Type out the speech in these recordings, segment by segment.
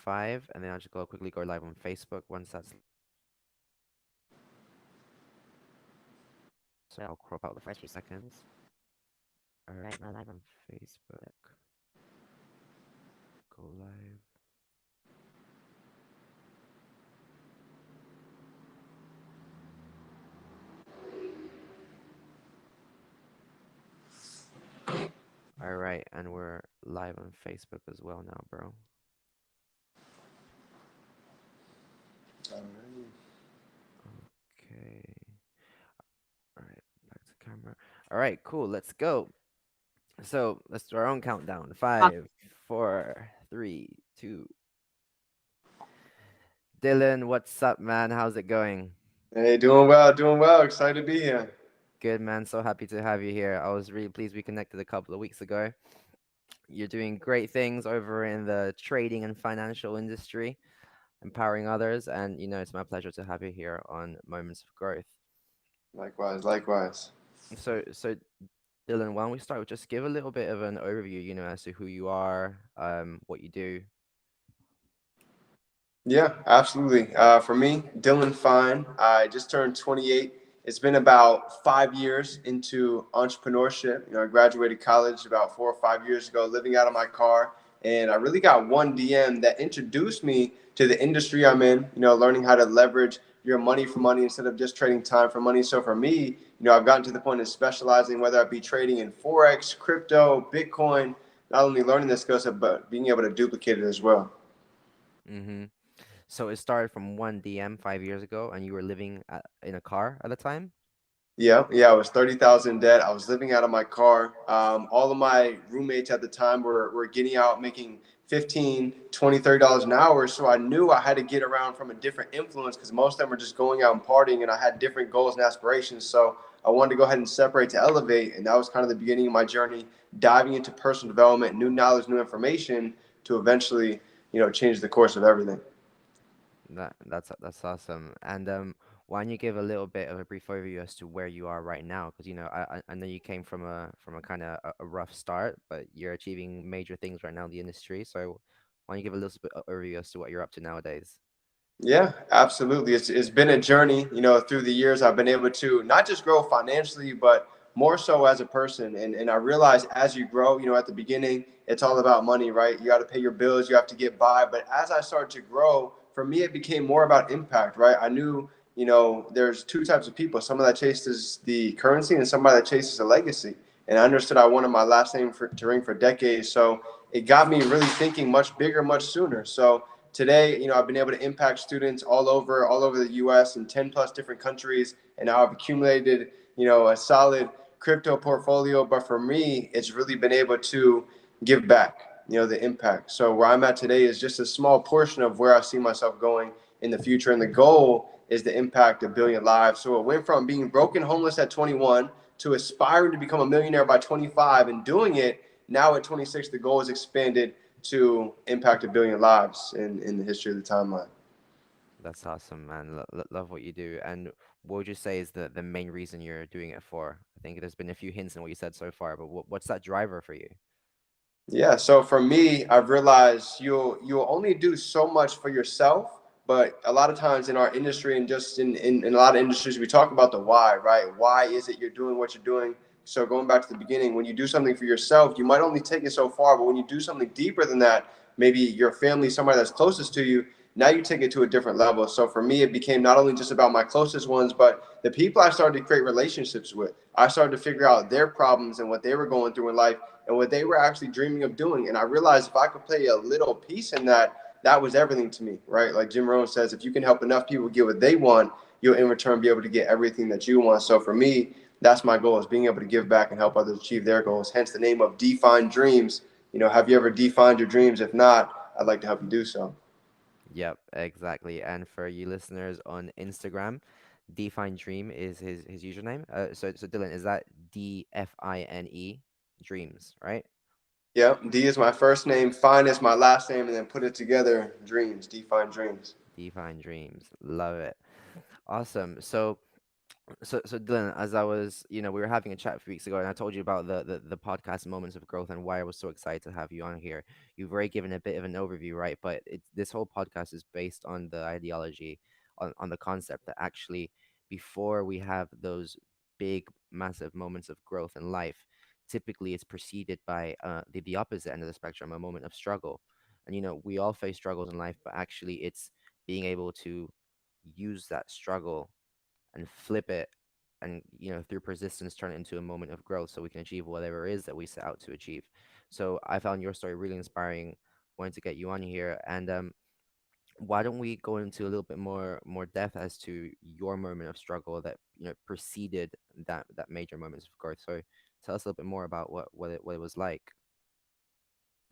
5, and then I'll just quickly go live on Facebook once that's. So I'll crop out the first few seconds. All right, now live on Facebook. Go live. All right, and we're live on Facebook as well now, bro. Okay. All right, back to camera. All right, cool. Let's go. So let's do our own countdown. 5, 4, 3, 2. Dylan, what's up, man? How's it going? Hey, doing well, doing well. Excited to be here. Good, man. So happy to have you here. I was really pleased we connected a couple of weeks ago. You're doing great things over in the trading and financial industry, empowering others. And, it's my pleasure to have you here on Moments of Growth. Likewise, likewise. So Dylan, why don't we start with just give a little bit of an overview, as to who you are, what you do. Yeah, absolutely. For me, Dylan Fine. I just turned 28. It's been about 5 years into entrepreneurship. I graduated college about 4 or 5 years ago, living out of my car. And I really got one DM that introduced me to the industry I'm in, learning how to leverage your money for money instead of just trading time for money. So for me, I've gotten to the point of specializing, whether I be trading in Forex, crypto, Bitcoin, not only learning this skill set, but being able to duplicate it as well. Mm-hmm. So it started from one DM 5 years ago, and you were living in a car at the time? Yeah. I was 30,000 in debt. I was living out of my car. All of my roommates at the time were getting out making 15, 20, $30 an hour. So I knew I had to get around from a different influence because most of them were just going out and partying, and I had different goals and aspirations. So I wanted to go ahead and separate to elevate. And that was kind of the beginning of my journey, diving into personal development, new knowledge, new information to eventually, change the course of everything. That's awesome. And why don't you give a little bit of a brief overview as to where you are right now? Because I know you came from a kind of a rough start, but you're achieving major things right now in the industry. So why don't you give a little bit of overview as to what you're up to nowadays? Yeah, absolutely. It's been a journey, through the years. I've been able to not just grow financially, but more so as a person. And I realized as you grow, at the beginning, it's all about money, right? You got to pay your bills, you have to get by. But as I started to grow, for me, it became more about impact, right? I knew, there's two types of people: somebody that chases the currency and somebody that chases a legacy. And I understood I wanted my last name to ring for decades. So it got me really thinking much bigger, much sooner. So today, I've been able to impact students all over the US in 10 plus different countries. And now I've accumulated, a solid crypto portfolio. But for me, it's really been able to give back, the impact. So where I'm at today is just a small portion of where I see myself going in the future. And the goal is to impact a billion lives. So it went from being broken homeless at 21 to aspiring to become a millionaire by 25 and doing it. Now at 26, the goal is expanded to impact a billion lives in the history of the timeline. That's awesome, man. Love what you do. And what would you say is the main reason you're doing it for? I think there's been a few hints in what you said so far, but what's that driver for you? Yeah, so for me, I've realized you'll only do so much for yourself, but a lot of times in our industry and just in a lot of industries, we talk about the why, right? Why is it you're doing what you're doing? So going back to the beginning, when you do something for yourself, you might only take it so far, but when you do something deeper than that, maybe your family, somebody that's closest to you, now you take it to a different level. So for me, it became not only just about my closest ones, but the people I started to create relationships with. I started to figure out their problems and what they were going through in life and what they were actually dreaming of doing. And I realized if I could play a little piece in that, that was everything to me, right? Like Jim Rohn says, if you can help enough people get what they want, you'll in return be able to get everything that you want. So for me, that's my goal, is being able to give back and help others achieve their goals. Hence the name of DfineDreams. Have you ever defined your dreams? If not, I'd like to help you do so. Yep, exactly. And for you listeners on Instagram, Define Dream is his username. So Dylan, is that DFINE Dreams, right? Yep. D is my first name, Fine is my last name, and then put it together, Dreams, Define Dreams. Define Dreams. Love it. Awesome. So So Dylan, as I was, we were having a chat a few weeks ago, and I told you about the podcast moments of growth and why I was so excited to have you on here. You've already given a bit of an overview, right? But this whole podcast is based on the ideology, on the concept that actually, before we have those big, massive moments of growth in life, typically it's preceded by the opposite end of the spectrum, a moment of struggle. And we all face struggles in life, but actually, it's being able to use that struggle and flip it, and through persistence turn it into a moment of growth so we can achieve whatever it is that we set out to achieve. So I found your story really inspiring, wanted to get you on here. And why don't we go into a little bit more depth as to your moment of struggle that preceded that major moments of growth. So tell us a little bit more about what it was like.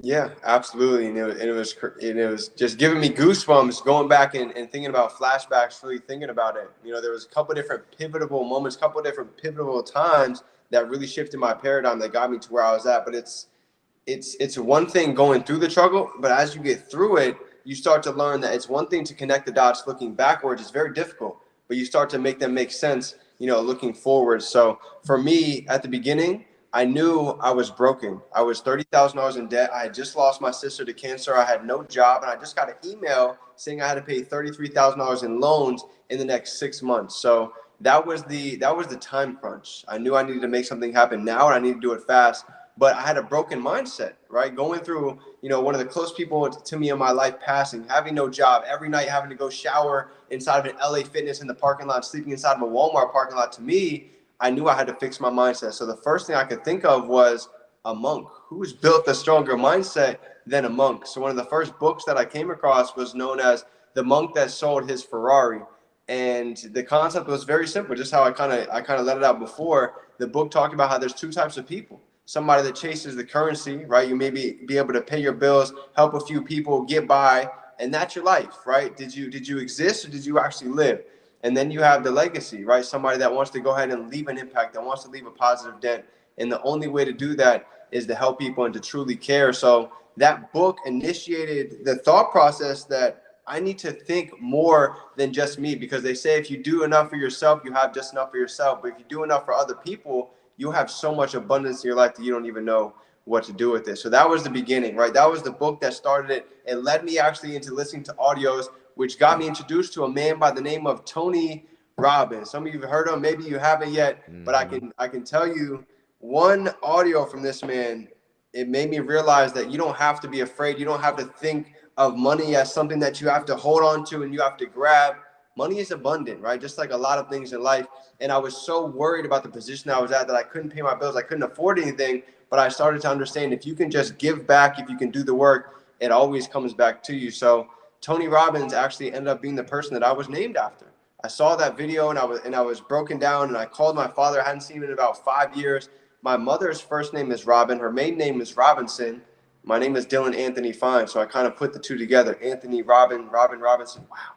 Yeah, absolutely. And it was just giving me goosebumps going back and thinking about flashbacks, really thinking about it. There was a couple different pivotal moments, couple different pivotal times that really shifted my paradigm that got me to where I was at. But it's one thing going through the struggle, but as you get through it, you start to learn that it's one thing to connect the dots looking backwards. It's very difficult, but you start to make them make sense, looking forward. So for me, at the beginning, I knew I was broken. I was $30,000 in debt. I had just lost my sister to cancer. I had no job, and I just got an email saying I had to pay $33,000 in loans in the next 6 months. So that was the time crunch. I knew I needed to make something happen now, and I needed to do it fast. But I had a broken mindset, right? Going through, one of the close people to me in my life passing, having no job, every night having to go shower inside of an LA Fitness in the parking lot, sleeping inside of a Walmart parking lot. To me, I knew I had to fix my mindset. So the first thing I could think of was a monk. Who's built a stronger mindset than a monk? So one of the first books that I came across was known as The Monk That Sold His Ferrari. And the concept was very simple, just how I kind of let it out before. The book talked about how there's two types of people. Somebody that chases the currency, right? You maybe be able to pay your bills, help a few people get by, and that's your life, right? Did you exist, or did you actually live? And then you have the legacy, right? Somebody that wants to go ahead and leave an impact, that wants to leave a positive dent. And the only way to do that is to help people and to truly care. So that book initiated the thought process that I need to think more than just me, because they say if you do enough for yourself, you have just enough for yourself. But if you do enough for other people, you have so much abundance in your life that you don't even know what to do with it. So that was the beginning, right? That was the book that started it. It led me actually into listening to audios, which got me introduced to a man by the name of Tony Robbins. Some of you have heard of him, maybe you haven't yet, but I Mm-hmm. can tell you one audio from this man. It made me realize that you don't have to be afraid. You don't have to think of money as something that you have to hold on to and you have to grab. Money is abundant, right? Just like a lot of things in life. And I was so worried about the position I was at that I couldn't pay my bills. I couldn't afford anything. But I started to understand if you can just give back, if you can do the work, it always comes back to you. So Tony Robbins actually ended up being the person that I was named after. I saw that video and I was broken down, and I called my father. I hadn't seen him in about 5 years. My mother's first name is Robin. Her maiden name is Robinson. My name is Dylan Anthony Fine. So I kind of put the two together. Anthony Robin Robinson. Wow.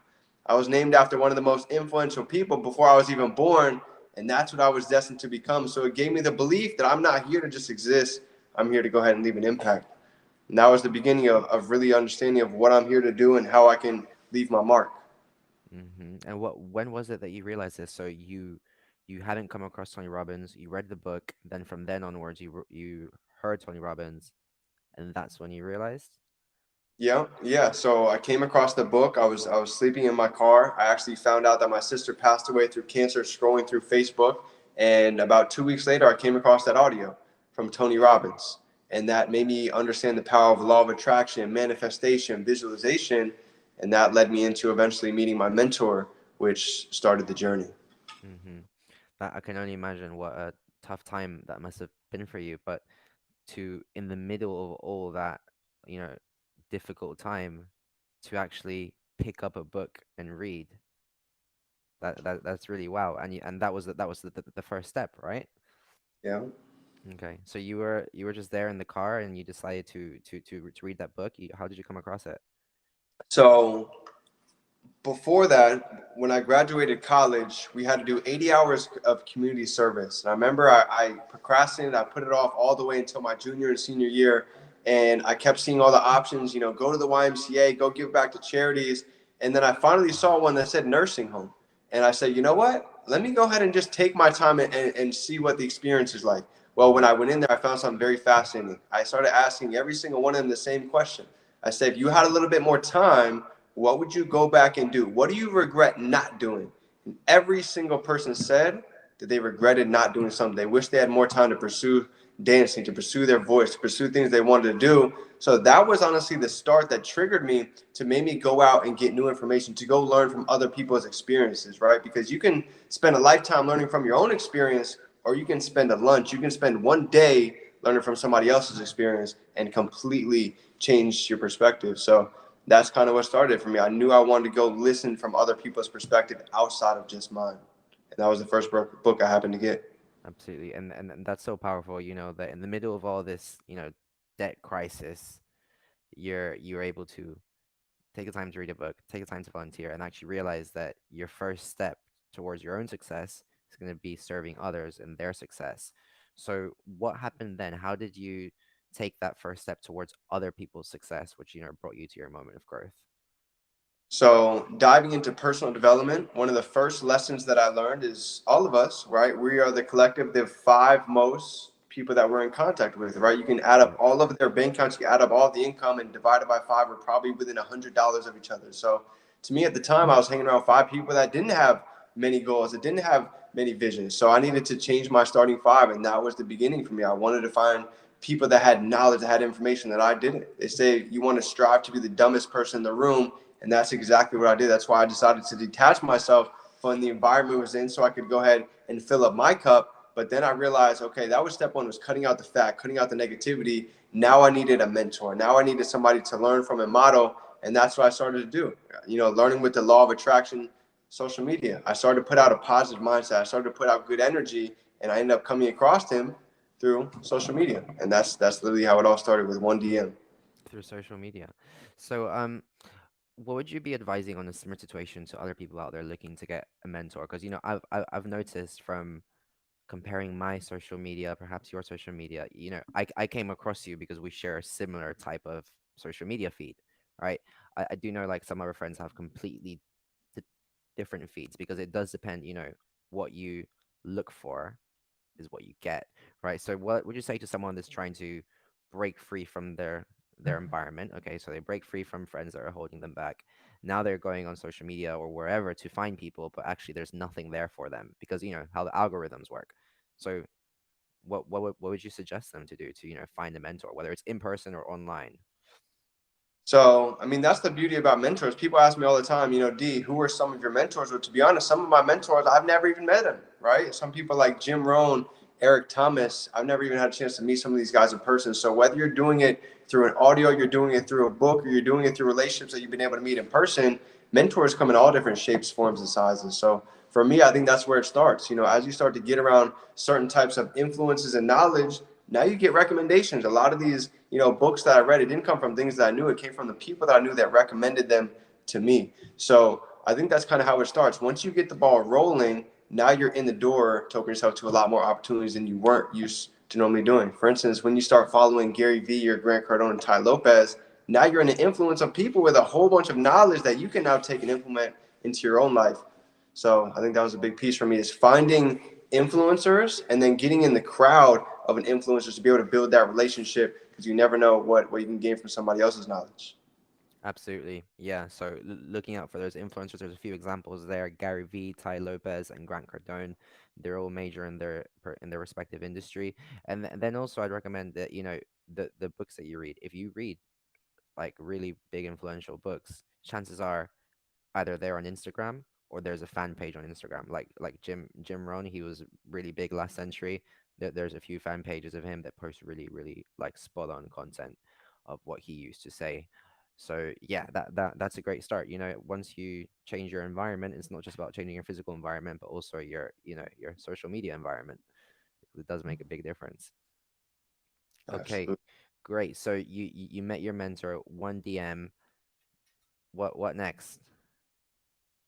I was named after one of the most influential people before I was even born, and that's what I was destined to become. So it gave me the belief that I'm not here to just exist. I'm here to go ahead and leave an impact. And that was the beginning of really understanding of what I'm here to do and how I can leave my mark. And when was it that you realized this? So you hadn't come across Tony Robbins, you read the book, then from then onwards you heard Tony Robbins, and that's when you realized. Yeah, yeah. So I came across the book. I was sleeping in my car. I actually found out that my sister passed away through cancer scrolling through Facebook. And about 2 weeks later, I came across that audio from Tony Robbins. And that made me understand the power of law of attraction, manifestation, visualization. And that led me into eventually meeting my mentor, which started the journey. Mm-hmm. That I can only imagine what a tough time that must have been for you. But to in the middle of all that, you know, difficult time, to actually pick up a book and read, that's really wow. And that was the first step, right? Yeah. Okay. So you were just there in the car and you decided to read that book. How did you come across it? So before that, when I graduated college, we had to do 80 hours of community service. And I remember I procrastinated. I put it off all the way until my junior and senior year. And I kept seeing all the options, go to the YMCA, go give back to charities. And then I finally saw one that said nursing home. And I said, you know what? Let me go ahead and just take my time and see what the experience is like. Well, when Hmm. I went in there, I found something very fascinating. I started asking every single one of them the same question. I said, if you had a little bit more time, what would you go back and do? What do you regret not doing? And every single person said that they regretted not doing something. They wish they had more time to pursue dancing, to pursue their voice, to pursue things they wanted to do. So that was honestly the start that triggered me to make me go out and get new information, to go learn from other people's experiences, right? Because you can spend a lifetime learning from your own experience, or you can spend a lunch, you can spend one day learning from somebody else's experience and completely change your perspective. So that's kind of what started for me. I knew I wanted to go listen from other people's perspective outside of just mine. And that was the first book I happened to get. Absolutely. And that's so powerful, that in the middle of all this, debt crisis, you're able to take the time to read a book, take the time to volunteer, and actually realize that your first step towards your own success is going to be serving others and their success. So, what happened then? How did you take that first step towards other people's success, which brought you to your moment of growth? So, diving into personal development, one of the first lessons that I learned is all of us, right? We are the collective, the five most people that we're in contact with, right? You can add up Yep. all of their bank accounts, you can add up all the income and divide it by five. We're probably within $100 of each other. So, to me at the time, I was hanging around five people that didn't have many goals, that didn't have many visions. So, I needed to change my starting five, and that was the beginning for me. I wanted to find people that had knowledge, that had information that I didn't. They say you want to strive to be the dumbest person in the room, and that's exactly what I did. That's why I decided to detach myself from the environment I was in so I could go ahead and fill up my cup. But then I realized, okay, that was step one, was cutting out the fat, cutting out the negativity. Now I needed a mentor. Now I needed somebody to learn from and model. And that's what I started to do. Learning with the law of attraction, social media. I started to put out a positive mindset. I started to put out good energy. And I ended up coming across him through social media. And that's literally how it all started, with one DM. Through social media. So, what would you be advising on a similar situation to other people out there looking to get a mentor? Because I've noticed from comparing my social media, perhaps your social media, I came across you because we share a similar type of social media feed, right? I do know like some other friends have completely d different feeds because it does depend, what you look for is what you get, right? So what would you say to someone that's trying to break free from their environment? Okay, so they break free from friends that are holding them back. Now they're going on social media or wherever to find people, but actually there's nothing there for them because you know how the algorithms work. So what would you suggest them to do to find a mentor, whether it's in person or online? So, I mean, that's the beauty about mentors. People ask me all the time, D, who are some of your mentors? But to be honest, some of my mentors, I've never even met them, right? Some people like Jim Rohn, Eric Thomas, I've never even had a chance to meet some of these guys in person. So, whether you're doing it through an audio, you're doing it through a book, or you're doing it through relationships that you've been able to meet in person, mentors come in all different shapes, forms, and sizes. So, for me, I think that's where it starts. As you start to get around certain types of influences and knowledge, now you get recommendations. A lot of these, books that I read, it didn't come from things that I knew. It came from the people that I knew that recommended them to me. So I think that's kind of how it starts. Once you get the ball rolling, now you're in the door to open yourself to a lot more opportunities than you weren't used to normally doing. For instance, when you start following Gary Vee or Grant Cardone and Ty Lopez, now you're in the influence of people with a whole bunch of knowledge that you can now take and implement into your own life. So I think that was a big piece for me, is finding influencers and then getting in the crowd of an influencer to be able to build that relationship, because you never know what you can gain from somebody else's knowledge. Absolutely. Yeah. So looking out for those influencers, there's a few examples there. Gary Vee, Ty Lopez, and Grant Cardone. They're all major in their respective industry. And then also I'd recommend that, the books that you read. If you read like really big influential books, chances are either they're on Instagram or there's a fan page on Instagram. Like Jim Rohn, he was really big last century. There's a few fan pages of him that post really really like spot on content of what he used to say. So yeah, that's a great start. Once you change your environment, it's not just about changing your physical environment, but also your social media environment. It does make a big difference. Okay, Absolutely. great. So you met your mentor, one DM. What next?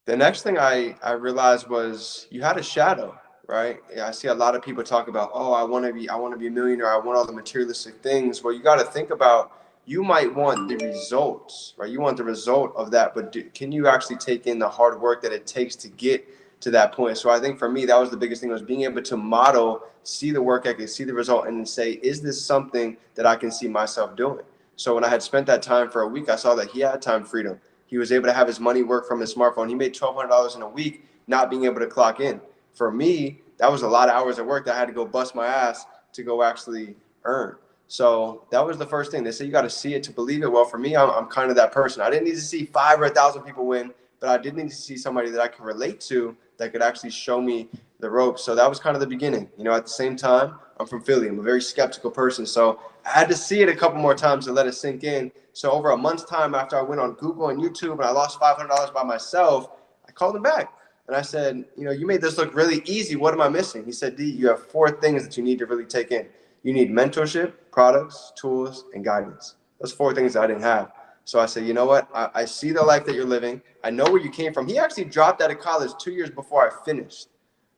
The next thing I realized was you had a shadow, right? Yeah, I see a lot of people talk about, oh, I want to be a millionaire. I want all the materialistic things. Well, you got to think about, you might want the results, right? You want the result of that, but can you actually take in the hard work that it takes to get to that point. So I think for me, that was the biggest thing, was being able to model, see the work ethic, see the result, and then say, is this something that I can see myself doing? So when I had spent that time for a week, I saw that he had time freedom. He was able to have his money work from his smartphone. He made $1,200 in a week, not being able to clock in. For me, that was a lot of hours of work that I had to go bust my ass to go actually earn. So that was the first thing. They say you got to see it to believe it. Well, for me, I'm kind of that person. I didn't need to see 5 or 1,000 people win, but I did need to see somebody that I could relate to that could actually show me the ropes. So that was kind of the beginning. At the same time, I'm from Philly. I'm a very skeptical person. So I had to see it a couple more times to let it sink in. So over a month's time after I went on Google and YouTube and I lost $500 by myself, I called him back. And I said, you made this look really easy. What am I missing? He said, D, you have 4 things that you need to really take in. You need mentorship, products, tools, and guidance. Those 4 things that I didn't have. So I said, you know what? I see the life that you're living. I know where you came from. He actually dropped out of college 2 years before I finished.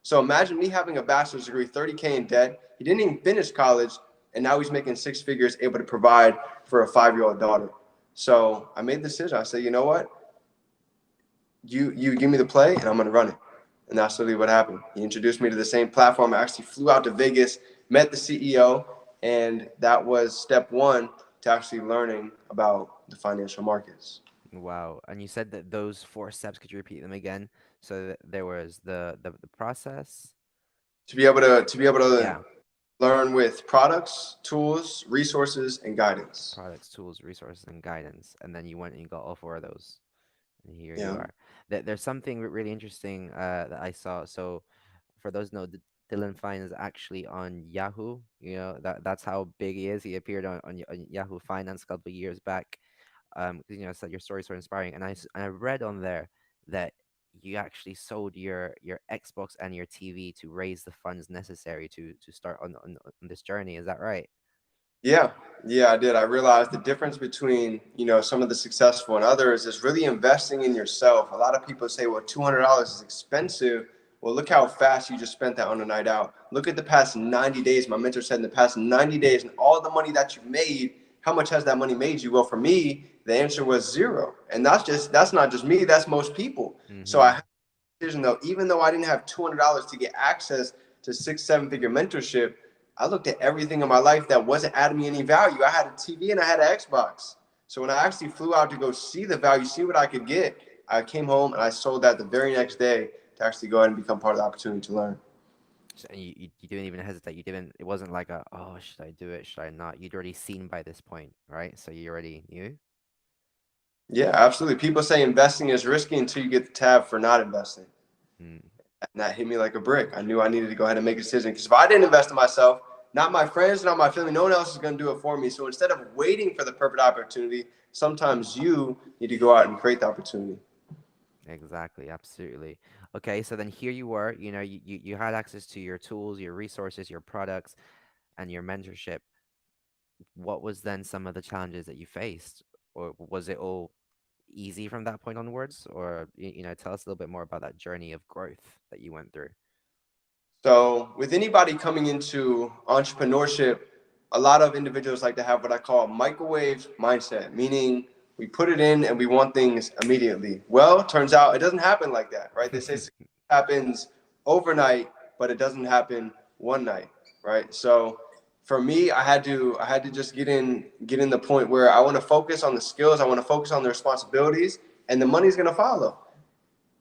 So imagine me having a bachelor's degree, 30K in debt. He didn't even finish college, and now he's making 6 figures, able to provide for a 5-year-old daughter. So I made the decision. I said, you know what? You give me the play, and I'm going to run it. And that's literally what happened. He introduced me to the same platform. I actually flew out to Vegas, met the CEO, and that was step 1 to actually learning about the financial markets. Wow. And you said that those 4 steps, could you repeat them again? So there was the process. To be able to Yeah. learn with products, tools, resources, and guidance. Products, tools, resources, and guidance. And then you went and you got all 4 of those. And here you Yeah. are. There's something really interesting that I saw. So for those who know, Dylan Fine is actually on Yahoo. That's how big he is. He appeared on Yahoo Finance a couple of years back. 'Cause, said your story's so inspiring, and I read on there that you actually sold your Xbox and your TV to raise the funds necessary to start on this journey. Is that right? Yeah, yeah, I did. I realized the difference between, some of the successful and others is really investing in yourself. A lot of people say, well, $200 is expensive. Well, look how fast you just spent that on a night out. Look at the past 90 days. My mentor said in the past 90 days and all the money that you made, how much has that money made you? Well, for me, the answer was 0. And that's not just me, that's most people. So I Mm-hmm. had a decision though, even though I didn't have $200 to get access to 6, 7 figure mentorship, I looked at everything in my life that wasn't adding me any value. I had a TV and I had an Xbox. So when I actually flew out to go see the value, see what I could get, I came home and I sold that the very next day to actually go ahead and become part of the opportunity to learn. And you didn't even hesitate. You didn't. It wasn't like oh, should I do it? Should I not? You'd already seen by this point, right? So you already knew. Yeah, absolutely. People say investing is risky until you get the tab for not investing. Mm. And that hit me like a brick. I knew I needed to go ahead and make a decision because if I didn't invest in myself, not my friends, not my family, no one else is going to do it for me. So instead of waiting for the perfect opportunity, sometimes you need to go out and create the opportunity. Exactly, absolutely. Okay, so then here you were, you had access to your tools, your resources, your products, and your mentorship. What was then some of the challenges that you faced? Or was it all easy from that point onwards? Or, tell us a little bit more about that journey of growth that you went through. So, with anybody coming into entrepreneurship, a lot of individuals like to have what I call microwave mindset, meaning we put it in and we want things immediately. Well, turns out it doesn't happen like that, right? They say success happens overnight, but it doesn't happen one night, right? So, for me, I had to just get in the point where I want to focus on the skills, I want to focus on the responsibilities, and the money's going to follow.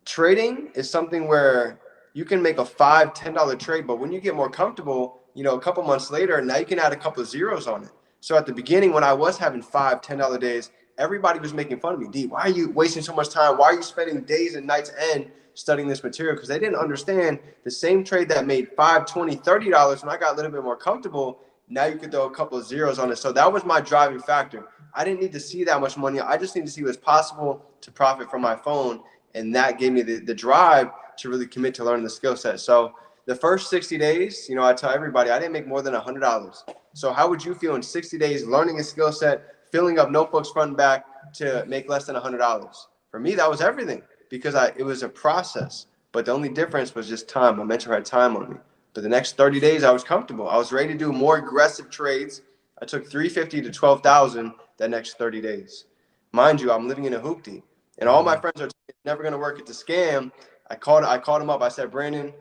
Trading is something where you can make a $5, $10 trade, but when you get more comfortable, a couple months later, now you can add a couple of zeros on it. So at the beginning, when I was having $5, $10 days, everybody was making fun of me. D, why are you wasting so much time? Why are you spending days and nights end studying this material? Because they didn't understand the same trade that made 5, 20, $30 when I got a little bit more comfortable. Now you could throw a couple of zeros on it. So that was my driving factor. I didn't need to see that much money. I just need to see what's possible to profit from my phone, and that gave me the drive to really commit to learning the skill set. So the first 60 days, I tell everybody I didn't make more than $100. So how would you feel in 60 days learning a skill set, filling up notebooks front and back to make less than $100? For me, that was everything because it was a process. But the only difference was just time. My mentor had time on me. But the next 30 days, I was comfortable. I was ready to do more aggressive trades. I took 350 to 12,000 that next 30 days. Mind you, I'm living in a hoopty, and all my Mm-hmm. friends are never going to work. It's a scam. I called him up. I said, Brandon,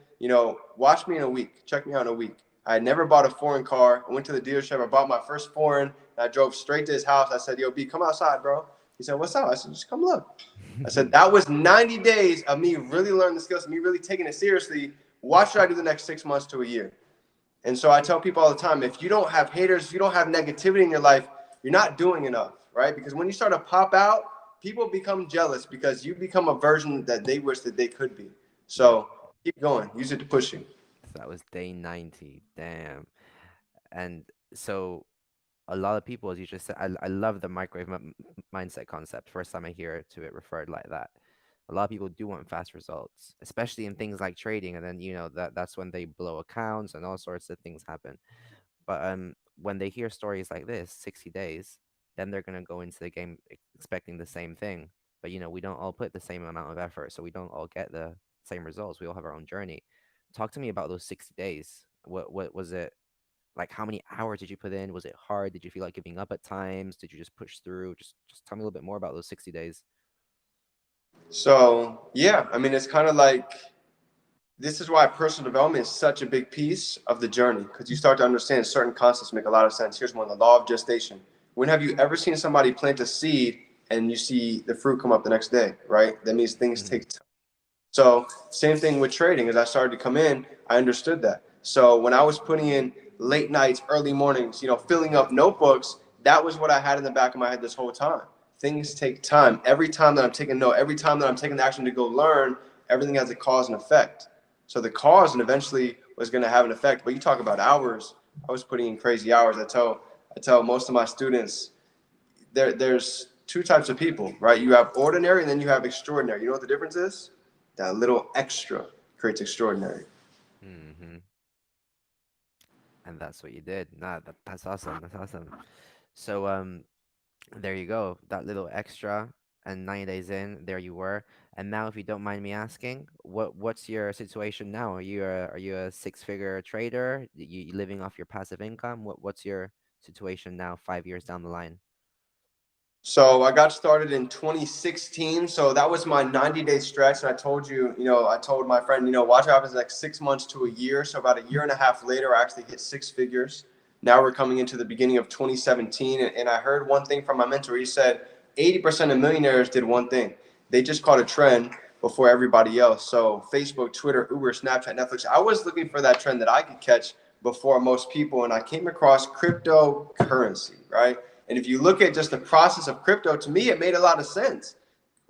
watch me in a week. Check me out in a week. I had never bought a foreign car. I went to the dealership. I bought my first foreign. And I drove straight to his house. I said, yo, B, come outside, bro. He said, what's up? I said, just come look. I said, that was 90 days of me really learning the skills, me really taking it seriously. What should I do the next 6 months to a year? And so I tell people all the time, if you don't have haters, if you don't have negativity in your life, you're not doing enough, right? Because when you start to pop out, people become jealous because you become a version that they wish that they could be. Yep. So keep going. Use it to push you. So that was day 90. Damn. And so a lot of people, as you just said, I love the microwave mindset concept. First time I hear to it referred like that. A lot of people do want fast results, especially in things like trading, and then that's when they blow accounts and all sorts of things happen. But when they hear stories like this, 60 days, then they're gonna go into the game expecting the same thing. But we don't all put the same amount of effort, so we don't all get the same results. We all have our own journey. Talk to me about those 60 days. What was it? Like, how many hours did you put in? Was it hard? Did you feel like giving up at times? Did you just push through? Just tell me a little bit more about those 60 days. So, yeah, I mean, it's kind of like this is why personal development is such a big piece of the journey because you start to understand certain concepts make a lot of sense. Here's one, the law of gestation. When have you ever seen somebody plant a seed and you see the fruit come up the next day, right? That means things Hmm. take time. So same thing with trading. As I started to come in, I understood that. So when I was putting in late nights, early mornings, filling up notebooks, that was what I had in the back of my head this whole time. Things take time. Every time that I'm taking note, every time that I'm taking the action to go learn, everything has a cause and effect. So the cause and eventually was going to have an effect. But you talk about hours. I was putting in crazy hours. I tell most of my students there's two types of people, right? You have ordinary and then you have extraordinary. You know what the difference is? That little extra creates extraordinary. Hmm. And that's what you did. Nah, that's awesome. That's awesome. So there you go. That little extra, and 9 days in, there you were. And now, if you don't mind me asking, what's your situation now? Are you a six-figure trader? You living off your passive income? What's your situation now, 5 years down the line? So I got started in 2016. So that was my 90-day stretch. And I told you, I told my friend, watch what happens like 6 months to a year. So about a year and a half later, I actually hit six figures. Now we're coming into the beginning of 2017. And I heard one thing from my mentor. He said 80% of millionaires did one thing. They just caught a trend before everybody else. So Facebook, Twitter, Uber, Snapchat, Netflix. I was looking for that trend that I could catch before most people. And I came across cryptocurrency, right? And if you look at just the process of crypto, to me, it made a lot of sense.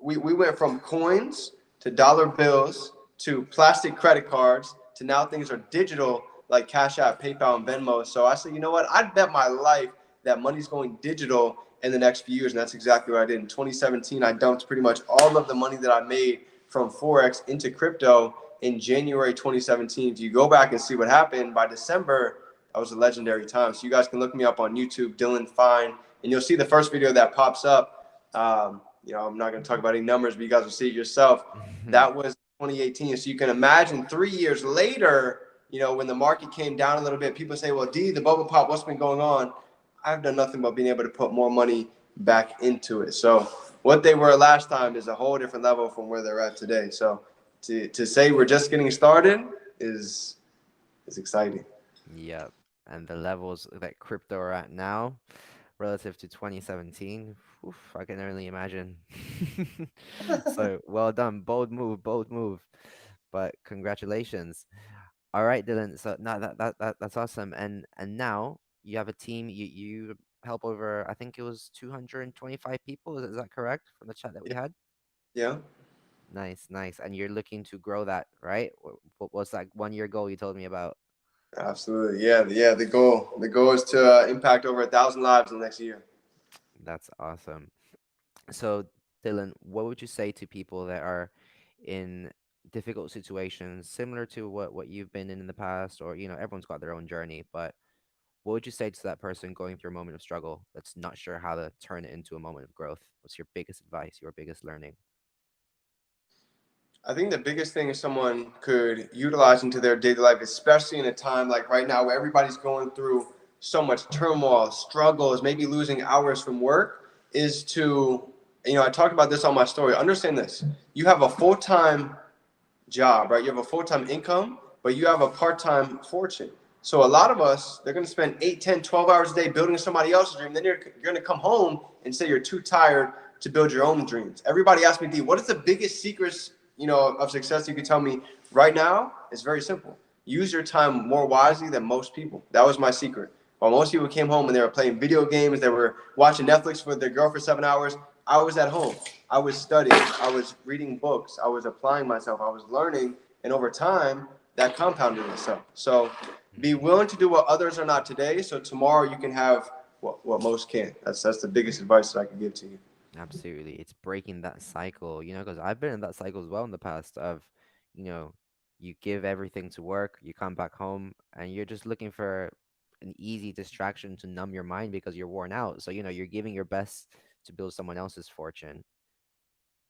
We went from coins to dollar bills to plastic credit cards to now things are digital like Cash App, PayPal, and Venmo. So I said, you know what? I'd bet my life that money's going digital in the next few years. And that's exactly what I did. In 2017, I dumped pretty much all of the money that I made from Forex into crypto in January 2017. If you go back and see what happened by December, that was a legendary time. So you guys can look me up on YouTube, Dylan Fine, and you'll see the first video that pops up. I'm not going to talk about any numbers, but you guys will see it yourself. That was 2018. So you can imagine 3 years later, when the market came down a little bit, people say, well, D, the bubble pop, what's been going on? I've done nothing but being able to put more money back into it. So what they were last time is a whole different level from where they're at today. So to say we're just getting started is exciting. Yep. And the levels that crypto are at now relative to 2017, oof, I can only imagine. So well done. Bold move, bold move. But congratulations. All right, Dylan. So no, that's awesome. And now you have a team. You help over, I think it was 225 people. Is that correct from the chat that we had? Yeah. Nice, nice. And you're looking to grow that, right? What was that 1 year goal you told me about? Absolutely. Yeah. Yeah. The goal is to impact over 1,000 lives in the next year. That's awesome. So, Dylan, what would you say to people that are in difficult situations, similar to what you've been in the past, or everyone's got their own journey, but what would you say to that person going through a moment of struggle that's not sure how to turn it into a moment of growth? What's your biggest advice, your biggest learning? I think the biggest thing someone could utilize into their daily life, especially in a time like right now where everybody's going through so much turmoil, struggles, maybe losing hours from work, is to, I talked about this on my story. Understand this. You have a full-time job, right? You have a full-time income, but you have a part-time fortune. So a lot of us, they're going to spend 8, 10, 12 hours a day building somebody else's dream. Then you're going to come home and say you're too tired to build your own dreams. Everybody asks me, D, what is the biggest secrets, of success you could tell me right now? It's very simple. Use your time more wisely than most people. That was my secret. While most people came home and they were playing video games, they were watching Netflix with their girl for 7 hours, I was at home. I was studying. I was reading books. I was applying myself. I was learning. And over time, that compounded itself. So be Mhm. willing to do what others are not today. So tomorrow you can have what most can. That's the biggest advice that I can give to you. Absolutely. It's breaking that cycle, because I've been in that cycle as well in the past of, you know, you give everything to work, you come back home, and you're just looking for an easy distraction to numb your mind because you're worn out. So, you're giving your best to build someone else's fortune,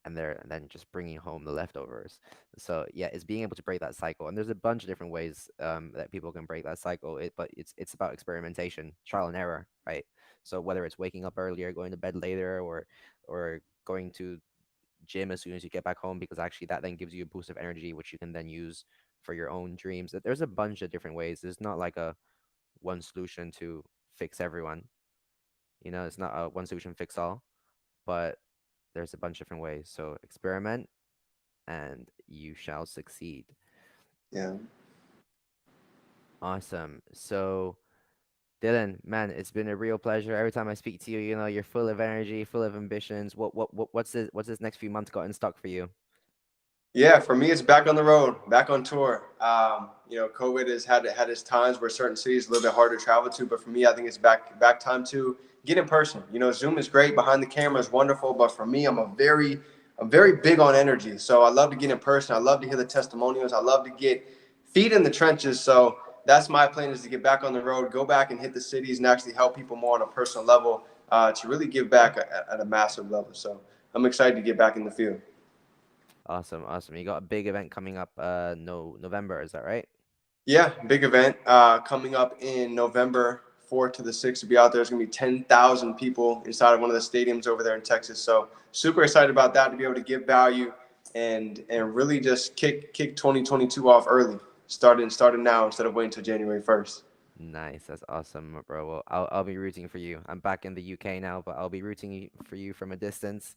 and then just bringing home the leftovers. So yeah, it's being able to break that cycle, and there's a bunch of different ways that people can break that cycle. But it's about experimentation, trial and error, right? So whether it's waking up earlier, going to bed later, or going to gym as soon as you get back home, because actually that then gives you a boost of energy, which you can then use for your own dreams. There's a bunch of different ways. There's not like a one solution to fix everyone. It's not a one solution fix all, but there's a bunch of different ways. So experiment and you shall succeed. Yeah. Awesome. So, Dylan, man, it's been a real pleasure. Every time I speak to you, you're full of energy, full of ambitions. What's this next few months got in stock for you? Yeah, for me, it's back on the road, back on tour. COVID has had its times where certain cities are a little bit harder to travel to, but for me, I think it's back time to get in person. Zoom is great, behind the camera is wonderful, but for me, I'm very big on energy. So I love to get in person. I love to hear the testimonials. I love to get feet in the trenches. So that's my plan, is to get back on the road, go back and hit the cities, and actually help people more on a personal level, to really give back at a massive level. So I'm excited to get back in the field. Awesome, awesome. You got a big event coming up no November, is that right? Yeah, big event coming up in November 4th to the 6th. To be out there. There's going to be 10,000 people inside of one of the stadiums over there in Texas. So super excited about that, to be able to give value and really just kick 2022 off early, starting now instead of waiting until January 1st. Nice, that's awesome, bro. Well, I'll be rooting for you. I'm back in the UK now, but I'll be rooting for you from a distance.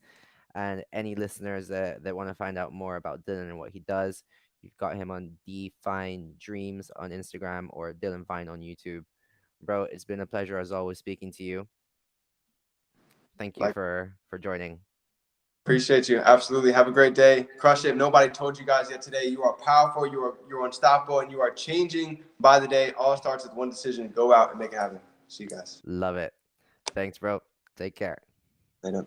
And any listeners that want to find out more about Dylan and what he does, you've got him on DfineDreams on Instagram or Dylan Fine on YouTube. Bro, it's been a pleasure as always speaking to you. Thank you Like, for joining. appreciate you. Absolutely. Have a great day. Crush it. If nobody told you guys yet today, you are powerful, you're unstoppable, and you are changing by the day. All starts with one decision. Go out and make it happen. See you guys Love it. Thanks, bro. Take care. later.